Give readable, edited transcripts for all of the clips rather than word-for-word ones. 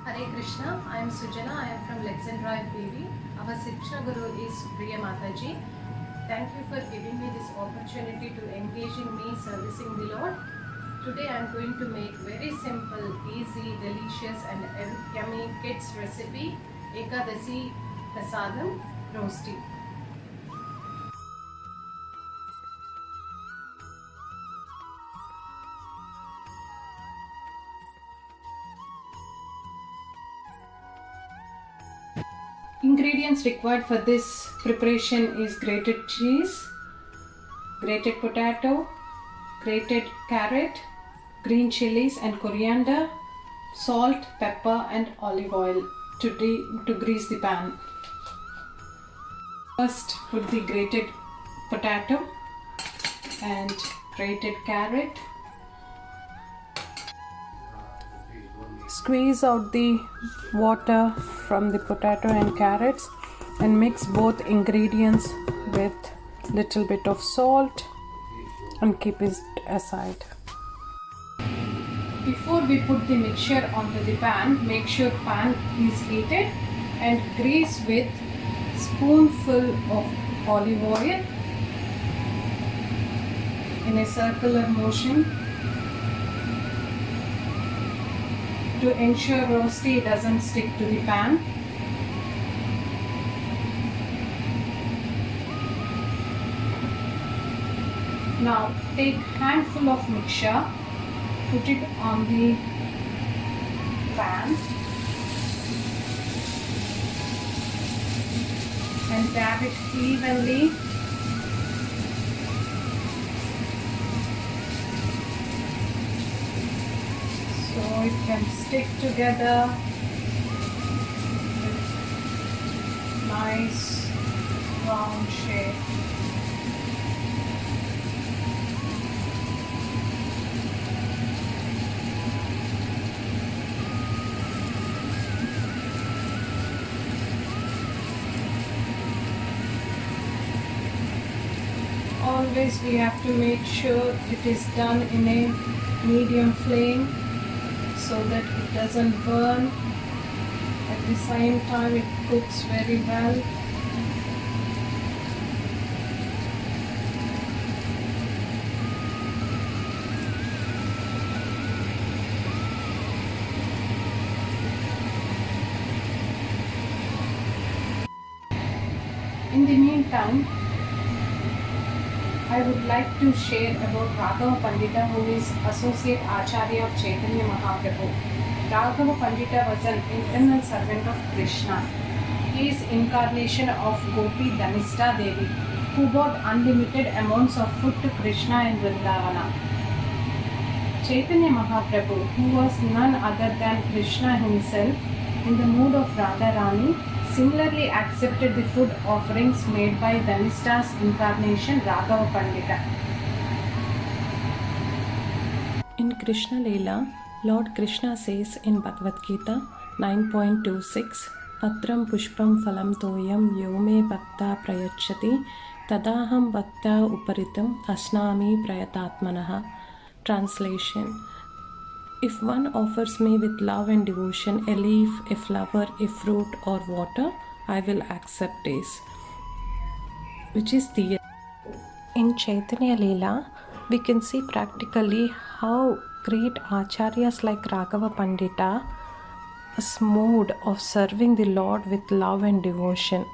Hare Krishna, I am Sujana, I am from Lexden Drive BV. Our Sujana Guru is Sujana Mataji. Thank you for giving me this opportunity to engage in me servicing the Lord. Today I am going to make very simple, easy, delicious and yummy kids recipe, Ekadasi Prasadam Roshti. Ingredients required for this preparation is grated cheese, grated potato, grated carrot, green chilies and coriander, salt, pepper and olive oil to grease the pan. First put the grated potato and grated carrot. Squeeze out the water from the potato and carrots and mix both ingredients with little bit of salt and keep it aside. Before we put the mixture onto the pan, make sure pan is heated and grease with spoonful of olive oil in a circular motion to ensure rosti doesn't stick to the pan. Now take handful of mixture, put it on the pan and dab it evenly. So it can stick together with nice round shape. Always we have to make sure it is done in a medium flame so that it doesn't burn. At the same time it cooks very well. In the meantime, I would like to share about Raghava Pandita, who is Associate Acharya of Chaitanya Mahaprabhu. Raghava Pandita was an eternal servant of Krishna. He is incarnation of Gopi Dhanista Devi, who brought unlimited amounts of food to Krishna in Vrindavana. Chaitanya Mahaprabhu, who was none other than Krishna himself, in the mood of Radharani, similarly accepted the food offerings made by Dhanista's incarnation Raghava Pandita. In Krishna Leela, Lord Krishna says in Bhagavad Gita 9.26, Patram Pushpam Phalam Toyam Yome Bhakta Prayachati Tadaham Bhakta Uparitam Asnami Prayatatmanaha. Translation: if one offers me with love and devotion a leaf, a flower, a fruit or water, I will accept this. Which is the in Chaitanya Leela, we can see practically how great acharyas like Raghava Pandita is mode of serving the Lord with love and devotion.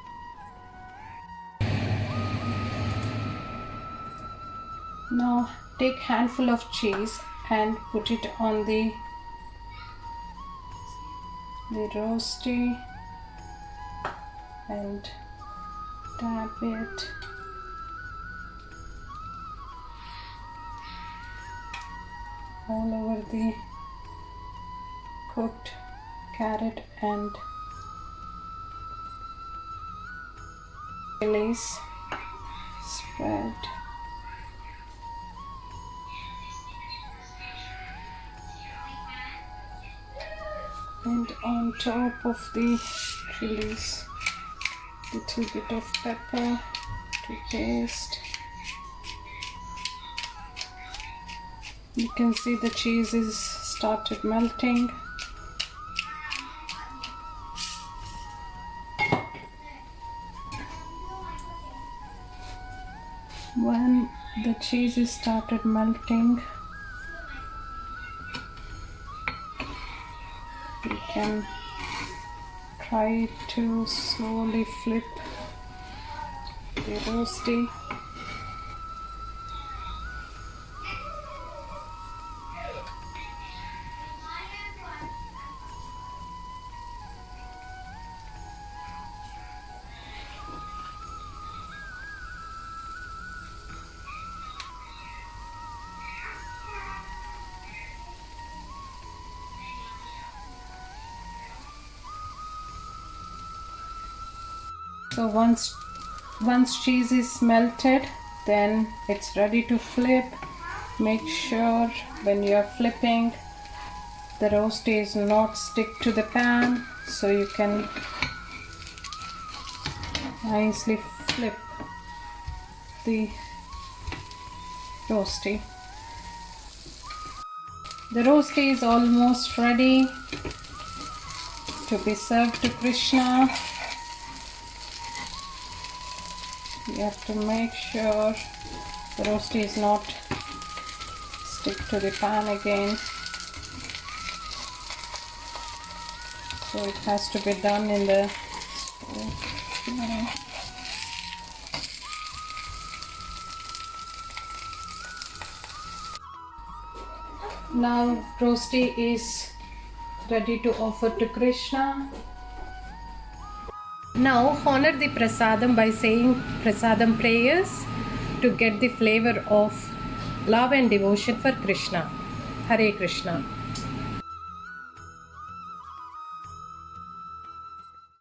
Now take handful of cheese and put it on the rosti and dab it all over the cooked carrot and chilies. Spread and on top of the chilies, little bit of pepper to taste. You can see the cheese is started melting. cheese is started melting. You can try to slowly flip the roasty. So once cheese is melted, then it's ready to flip. Make sure when you are flipping, the roasty is not stick to the pan, so you can nicely flip the roasty. The roasty is almost ready to be served to Krishna. You have to make sure the roasty is not stick to the pan again. So it has to be done in the Now roasty is ready to offer to Krishna. Now honor the prasadam by saying prasadam prayers to get the flavor of love and devotion for Krishna. Hare Krishna.